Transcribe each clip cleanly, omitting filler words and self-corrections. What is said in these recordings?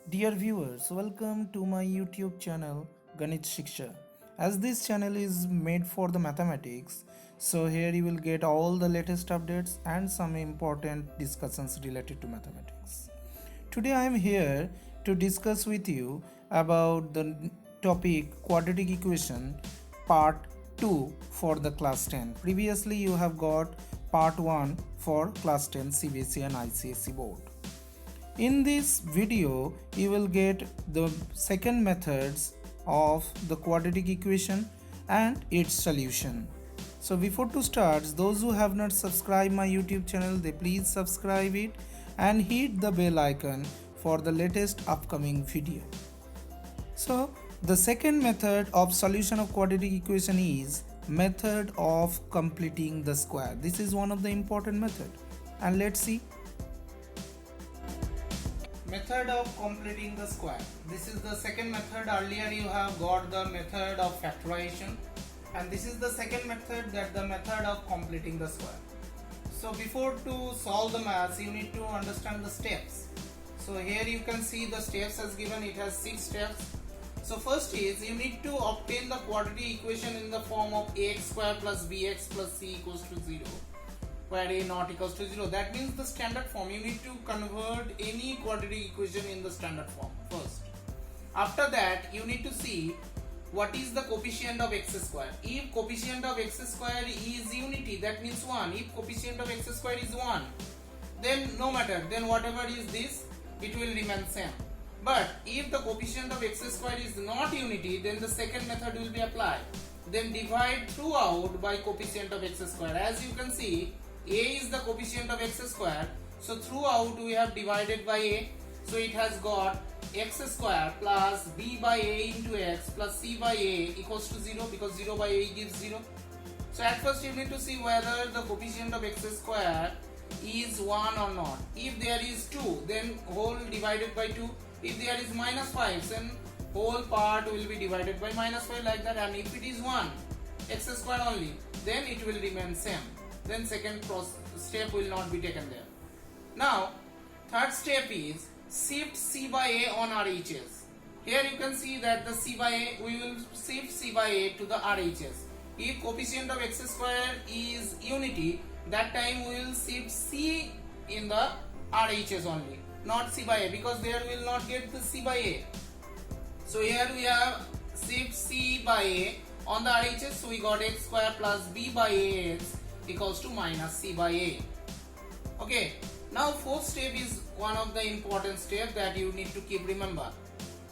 Dear viewers, welcome to my YouTube channel Ganit Shiksha. As this channel is made for the mathematics, so here you will get all the latest updates and some important discussions related to mathematics. Today I am here to discuss with you about the topic quadratic equation part 2 for the class 10. Previously you have got part 1 for class 10 CBSE and ICSE board. In this video, you will get the second methods of the quadratic equation and its solution. So before to start, those who have not subscribed my YouTube channel, they please subscribe it and hit the bell icon for the latest upcoming video. So the second method of solution of quadratic equation is method of completing the square. This is one of the important method, and let's see. Method of completing the square. This is the second method. Earlier you have got the method of factorization, and this is the second method, that the method of completing the square. So before to solve the maths, you need to understand the steps. So here you can see the steps as given. It has 6 steps. So first is you need to obtain the quadratic equation in the form of ax square plus bx plus c equals to 0, where a not equals to 0. That means the standard form. You need to convert any quadratic equation in the standard form first. After that, you need to see what is the coefficient of x square. If coefficient of x square is unity, that means 1. If coefficient of x square is 1, then no matter, then whatever is this, it will remain same. But if the coefficient of x square is not unity, then the second method will be applied. Then divide throughout by coefficient of x square. As you can see, a is the coefficient of x square, so throughout we have divided by a, so it has got x square plus b by a into x plus c by a equals to 0, because 0 by a gives 0. So at first you need to see whether the coefficient of x square is 1 or not. If there is 2, then whole divided by 2. If there is minus 5, then whole part will be divided by minus 5, like that. And if it is 1, x square only, then it will remain same. Then second step will not be taken there. Now third step is shift c by a on RHS. Here you can see that the c by a, we will shift c by a to the RHS. If coefficient of x square is unity, that time we will shift c in the RHS only, not c by a, because there will not get the c by a. So here we have shift c by a on the RHS, so we got x square plus b by ax equals to minus c by a. Okay, now fourth step is one of the important steps that you need to keep remember,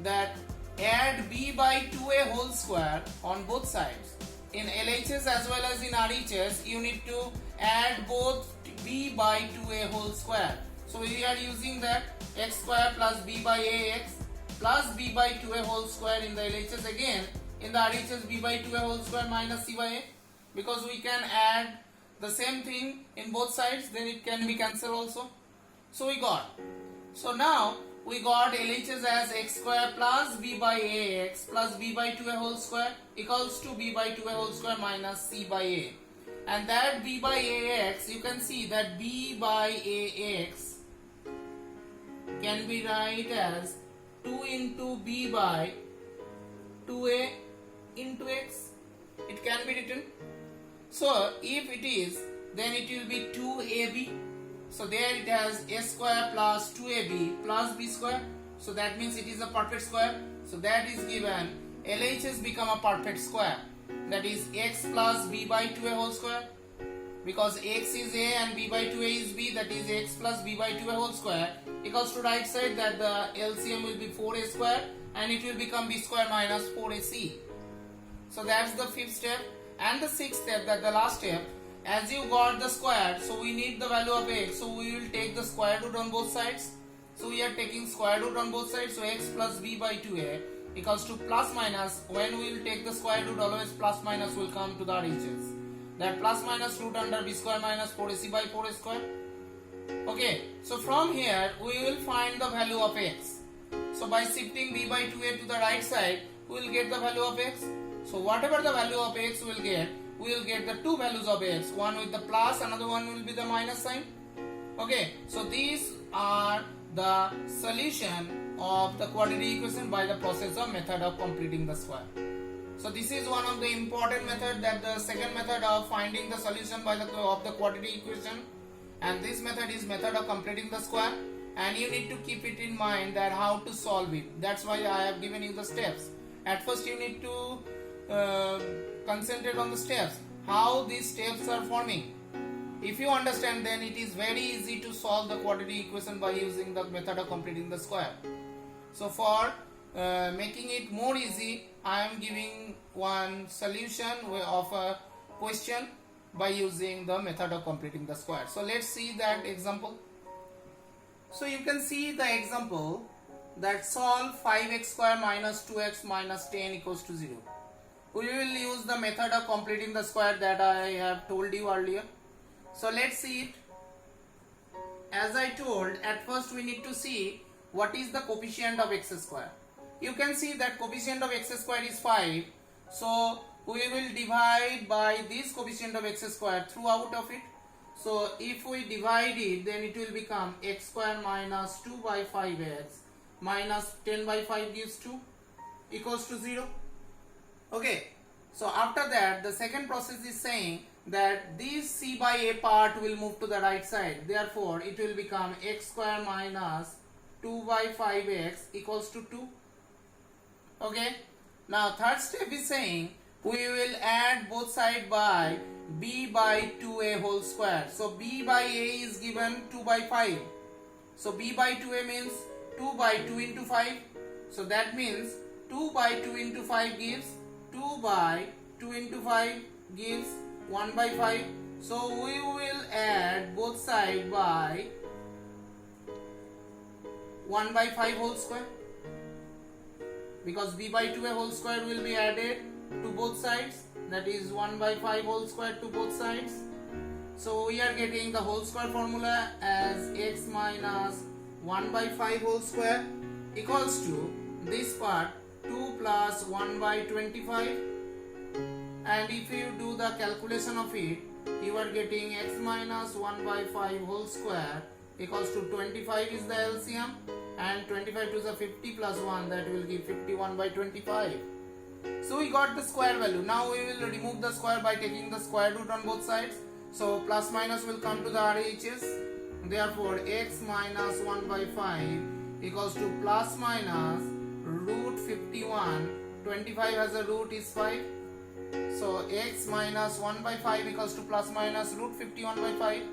that add b by 2a whole square on both sides. In LHS as well as in RHS, you need to add both b by 2a whole square. So we are using that x square plus b by ax plus b by 2a whole square in the LHS. Again in the RHS, b by 2a whole square minus c by a, because we can add the same thing in both sides, then it can be cancelled also. So we got, so now we got LHS as x square plus b by ax plus b by 2a whole square equals to b by 2a whole square minus c by a. And that b by ax, you can see that b by ax can be write as 2 into b by 2a into x. It can be written. So if it is, then it will be 2ab. So there it has a square plus 2ab plus b square. So that means it is a perfect square. So that is given. LHS become a perfect square. That is x plus b by 2a whole square. Because x is a and b by 2a is b, that is x plus b by 2a whole square equals to right side, that the LCM will be 4a square and it will become b square minus 4ac. So that's the fifth step. And the sixth step, that the last step, as you got the square, so we need the value of x, so we will take the square root on both sides. So we are taking square root on both sides, so x plus b by 2a equals to plus minus. When we will take the square root, always plus minus will come to the RHS. That plus minus root under b square minus 4ac by 4a square. Okay, so from here we will find the value of x. So by shifting b by 2a to the right side, we will get the value of x. So whatever the value of x we will get the two values of x, one with the plus, another one will be the minus sign. Okay, so these are the solution of the quadratic equation by the process of method of completing the square. So this is one of the important method, that the second method of finding the solution by of the quadratic equation, and this method is method of completing the square, and you need to keep it in mind that how to solve it. That's why I have given you the steps. At first you need to concentrate on the steps, how these steps are forming. If you understand, then it is very easy to solve the quadratic equation by using the method of completing the square. So for making it more easy, I am giving one solution of a question by using the method of completing the square. So let's see that example. So you can see the example that solve 5x square minus 2x minus 10 equals to 0. We will use the method of completing the square that I have told you earlier. So let's see it. As I told, at first we need to see what is the coefficient of x square. You can see that coefficient of x square is 5. So we will divide by this coefficient of x square throughout of it. So if we divide it, then it will become x square minus 2 by 5x minus 10 by 5 gives 2 equals to 0. Okay. So after that, the second process is saying that this c by a part will move to the right side. Therefore, it will become x square minus 2 by 5x equals to 2. Okay. Now third step is saying we will add both sides by b by 2a whole square. So b by a is given 2 by 5. So b by 2a means 2 by 2 into 5. So that means 2 by 2 into 5 gives 2 by 2 into 5 gives 1 by 5. So we will add both sides by 1 by 5 whole square, because b by 2a whole square will be added to both sides, that is 1 by 5 whole square to both sides. So we are getting the whole square formula as x minus 1 by 5 whole square equals to this part 2 plus 1 by 25, and if you do the calculation of it, you are getting x minus 1 by 5 whole square equals to 25 is the LCM, and 25 to the 50 plus 1, that will give 51 by 25. So we got the square value. Now we will remove the square by taking the square root on both sides. So plus minus will come to the RHS. Therefore x minus 1 by 5 equals to plus minus root 51. 25 as a root is 5. So x minus 1 by 5 equals to plus minus root 51 by 5.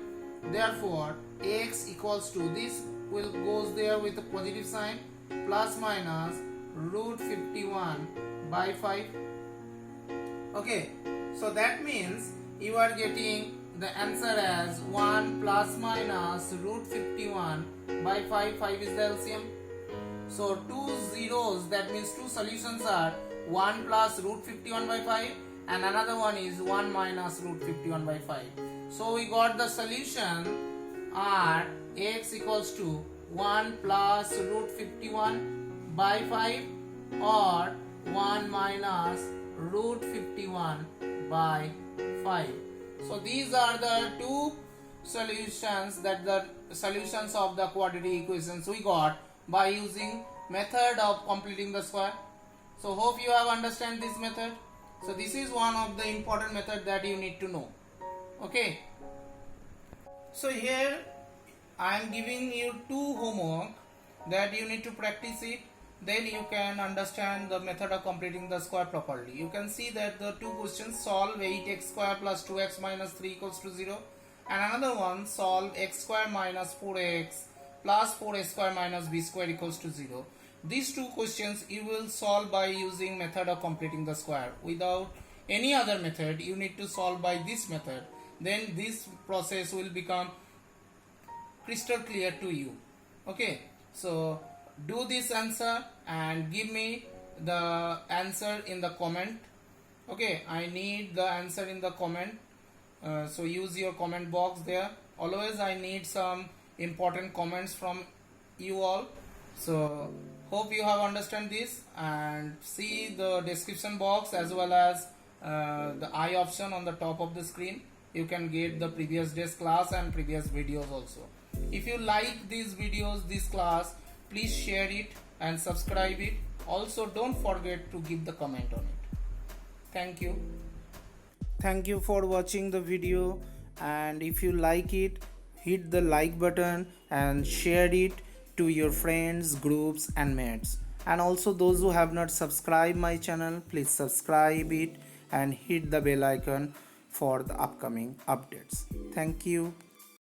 Therefore x equals to, this will goes there with a positive sign, plus minus root 51 by 5. Okay, so that means you are getting the answer as 1 plus minus root 51 by 5. 5 is the LCM. So two zeros, that means two solutions are 1 plus root 51 by 5 and another one is 1 minus root 51 by 5. So we got the solution are x equals to 1 plus root 51 by 5 or 1 minus root 51 by 5. So these are the two solutions, that the solutions of the quadratic equations we got by using method of completing the square. So hope you have understand this method. So this is one of the important method that you need to know. Okay. So here I am giving you two homework that you need to practice it. Then you can understand the method of completing the square properly. You can see that the two questions, solve 8x square plus 2x minus 3 equals to 0, and another one, solve x square minus 4x plus 4x square minus b square equals to 0. These two questions you will solve by using method of completing the square. Without any other method, you need to solve by this method. Then this process will become crystal clear to you. Okay, so do this answer and give me the answer in the comment. Okay, I need the answer in the comment. So use your comment box there. Always I need some important comments from you all. So hope you have understand this, and see the description box as well as the I option on the top of the screen. You can get the previous day's class and previous videos also. If you like these videos, this class, please share it and subscribe it. Also don't forget to give the comment on it. Thank you. Thank you for watching the video, and if you like it, hit the like button and share it to your friends, groups and mates. And also those who have not subscribed my channel, please subscribe it and hit the bell icon for the upcoming updates. Thank you.